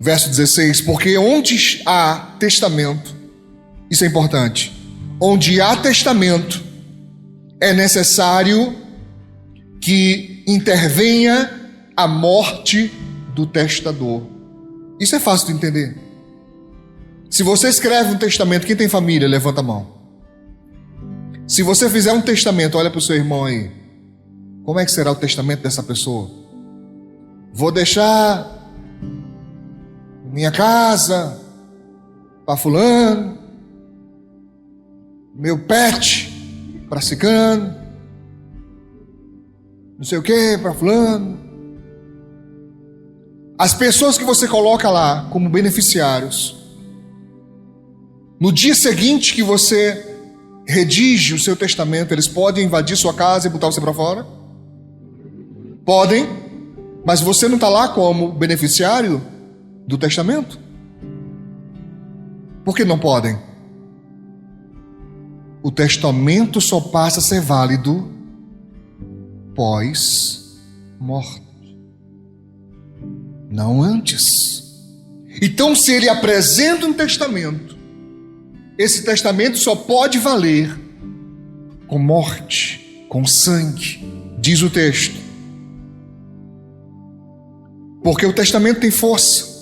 Verso 16, porque onde há testamento, isso é importante, onde há testamento, é necessário que intervenha a morte do testador. Isso é fácil de entender. Se você escreve um testamento, quem tem família, levanta a mão. Se você fizer um testamento, olha para o seu irmão aí. Como é que será o testamento dessa pessoa? Vou deixar minha casa para fulano, meu pet para ciclano, não sei o que para fulano. As pessoas que você coloca lá como beneficiários, no dia seguinte que você redige o seu testamento, eles podem invadir sua casa e botar você para fora? Podem, mas você não está lá como beneficiário do testamento? Por que não podem? O testamento só passa a ser válido pós-morte, não antes. Então, se ele apresenta um testamento, esse testamento só pode valer com morte, com sangue, diz o texto. Porque o testamento tem força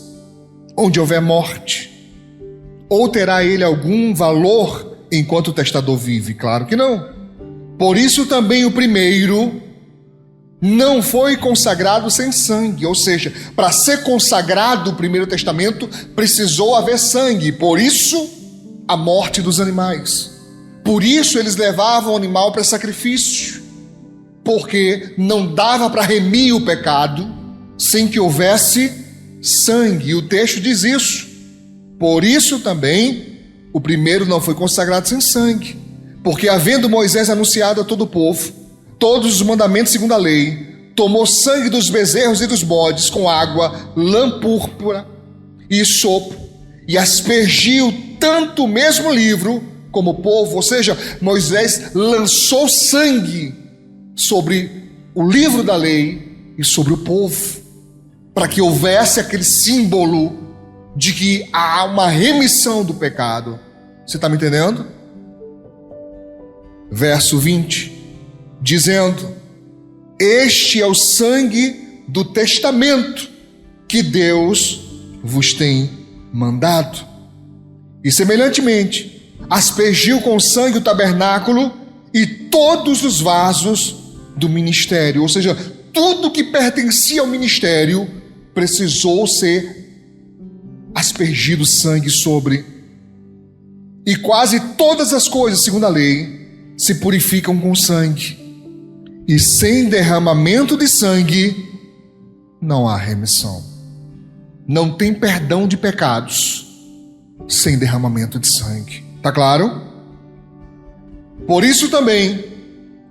onde houver morte. Ou terá ele algum valor enquanto o testador vive? Claro que não. Por isso também o primeiro não foi consagrado sem sangue. Ou seja, para ser consagrado o primeiro testamento, precisou haver sangue. Por isso a morte dos animais. Por isso eles levavam o animal para sacrifício. Porque não dava para remir o pecado sem que houvesse sangue. E o texto diz isso. Por isso também o primeiro não foi consagrado sem sangue. Porque havendo Moisés anunciado a todo o povo todos os mandamentos segundo a lei, tomou sangue dos bezerros e dos bodes com água, lã púrpura e sopo, e aspergiu tanto o mesmo livro como o povo. Ou seja, Moisés lançou sangue sobre o livro da lei e sobre o povo, para que houvesse aquele símbolo de que há uma remissão do pecado. Você está me entendendo? Verso 20, dizendo: este é o sangue do testamento que Deus vos tem mandado. E semelhantemente, aspergiu com sangue o tabernáculo e todos os vasos do ministério. Ou seja, tudo que pertencia ao ministério precisou ser aspergido sangue sobre. E quase todas as coisas, segundo a lei, se purificam com sangue. E sem derramamento de sangue não há remissão. Não tem perdão de pecados sem derramamento de sangue. Tá claro? Por isso também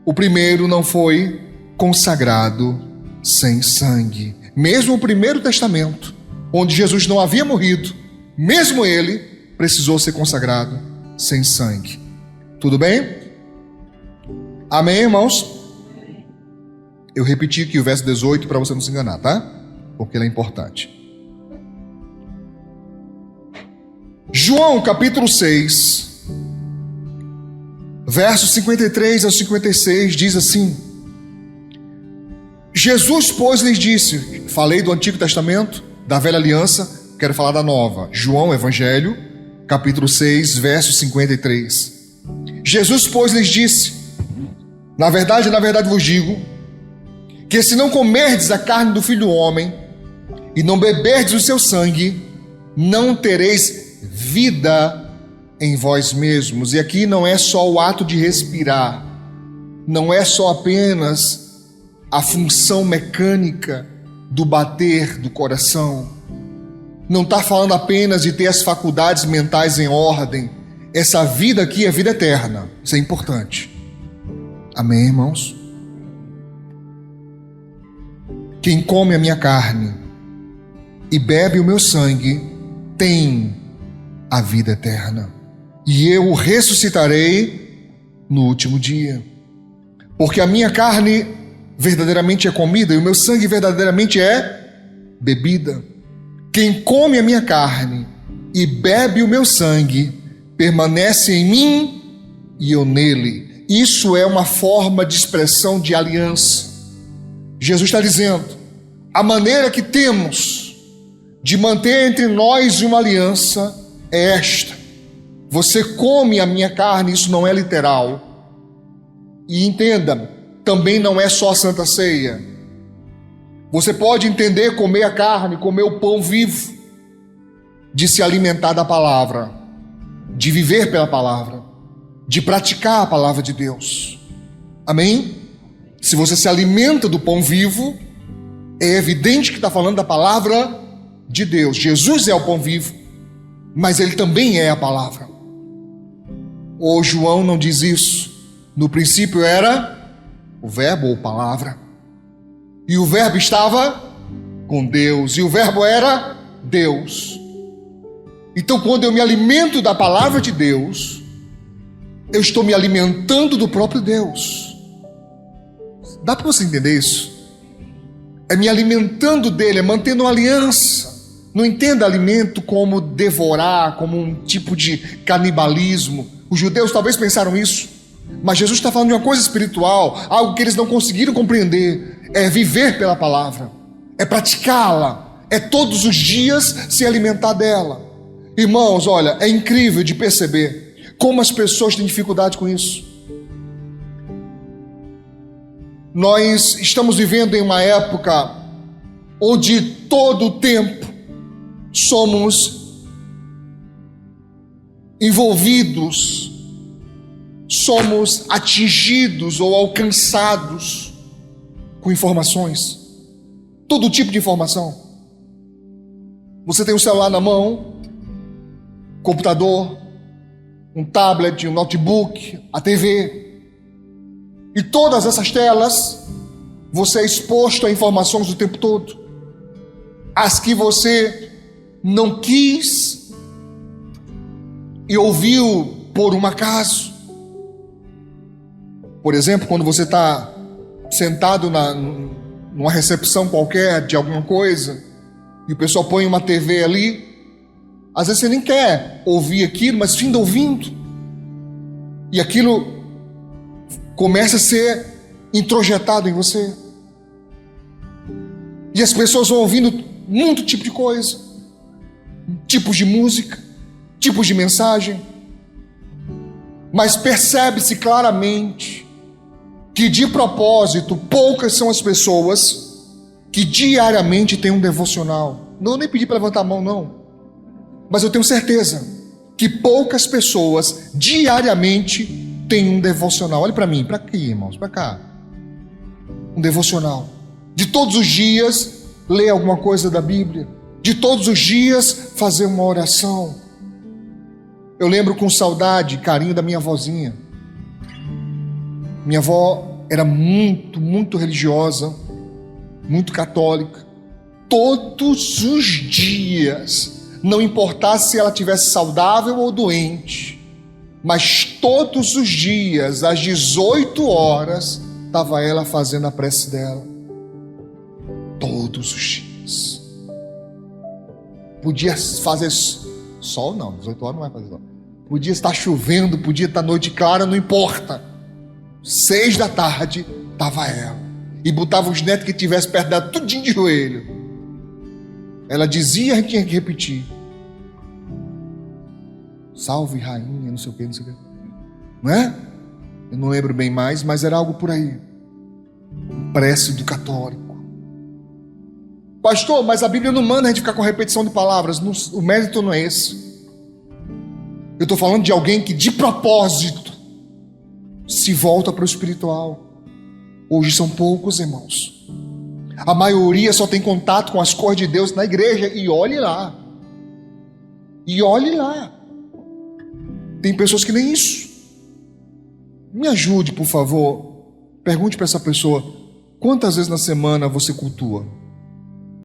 o primeiro não foi consagrado sem sangue. Mesmo o primeiro testamento, onde Jesus não havia morrido, mesmo ele precisou ser consagrado sem sangue. Tudo bem? Amém, irmãos? Eu repeti aqui o verso 18 para você não se enganar, tá? Porque ele é importante. João capítulo 6, versos 53 ao 56 diz assim: Jesus, pois, lhes disse, falei do Antigo Testamento, da Velha Aliança, quero falar da Nova. João, Evangelho, capítulo 6, verso 53. Jesus, pois, lhes disse: na verdade vos digo, que se não comerdes a carne do Filho do Homem, e não beberdes o seu sangue, não tereis vida em vós mesmos. E aqui não é só o ato de respirar, não é só apenas a função mecânica do bater do coração, não está falando apenas de ter as faculdades mentais em ordem. Essa vida aqui é vida eterna, isso é importante. Amém, irmãos? Quem come a minha carne e bebe o meu sangue tem a vida eterna, e eu o ressuscitarei no último dia. Porque a minha carne verdadeiramente é comida e o meu sangue verdadeiramente é bebida. Quem come a minha carne e bebe o meu sangue, permanece em mim e eu nele. Isso é uma forma de expressão de aliança. Jesus está dizendo, a maneira que temos de manter entre nós uma aliança é esta. Você come a minha carne, isso não é literal. E entenda, também não é só a Santa Ceia. Você pode entender comer a carne, comer o pão vivo, de se alimentar da palavra, de viver pela palavra, de praticar a palavra de Deus. Amém? Se você se alimenta do pão vivo, é evidente que está falando da palavra de Deus. Jesus é o pão vivo, mas ele também é a palavra. O João não diz isso. No princípio era o verbo ou palavra. E o verbo estava com Deus. E o verbo era Deus. Então, quando eu me alimento da palavra de Deus, eu estou me alimentando do próprio Deus. Dá para você entender isso? É me alimentando dele, é mantendo uma aliança. Não entenda alimento como devorar, como um tipo de canibalismo. Os judeus talvez pensaram isso, mas Jesus está falando de uma coisa espiritual, algo que eles não conseguiram compreender. É viver pela palavra, é praticá-la, é todos os dias se alimentar dela. Irmãos, olha, é incrível de perceber como as pessoas têm dificuldade com isso. Nós estamos vivendo em uma época onde todo o tempo somos envolvidos, somos atingidos ou alcançados com informações, todo tipo de informação. Você tem um celular na mão, computador, um tablet, um notebook, a TV, e todas essas telas você é exposto a informações o tempo todo, as que você não quis e ouviu por um acaso. Por exemplo, quando você está sentado numa recepção qualquer de alguma coisa e o pessoal põe uma TV ali, às vezes você nem quer ouvir aquilo, mas finda ouvindo, e aquilo começa a ser introjetado em você, e as pessoas vão ouvindo muito tipo de coisa, tipos de música, tipos de mensagem, mas percebe-se claramente que de propósito poucas são as pessoas que diariamente têm um devocional. Não, eu nem pedi para levantar a mão não, mas eu tenho certeza que poucas pessoas diariamente têm um devocional. Olha para mim, para aqui, irmãos, para cá. Um devocional. De todos os dias ler alguma coisa da Bíblia, de todos os dias fazer uma oração. Eu lembro com saudade, carinho da minha avózinha. Minha avó era muito religiosa, muito católica. Todos os dias, não importasse se ela estivesse saudável ou doente, mas todos os dias, às 18 horas, estava ela fazendo a prece dela. Todos os dias. Podia fazer sol, não, 18 horas não vai fazer sol. Podia estar chovendo, podia estar noite clara, não importa. 6 da tarde, estava ela. E botava os netos que tivesse perto dela, tudinho de joelho. Ela dizia, a gente tinha que repetir. Salve rainha, não sei o que, não sei o que. Não é? Eu não lembro bem mais, mas era algo por aí. Prece do católico. Pastor, mas a Bíblia não manda a gente ficar com repetição de palavras. Não, o mérito não é esse. Eu estou falando de alguém que de propósito se volta para o espiritual. Hoje são poucos, irmãos. A maioria só tem contato com as coisas de Deus na igreja. E olhe lá. E olhe lá. Tem pessoas que nem isso. Me ajude, por favor. Pergunte para essa pessoa: quantas vezes na semana você cultua?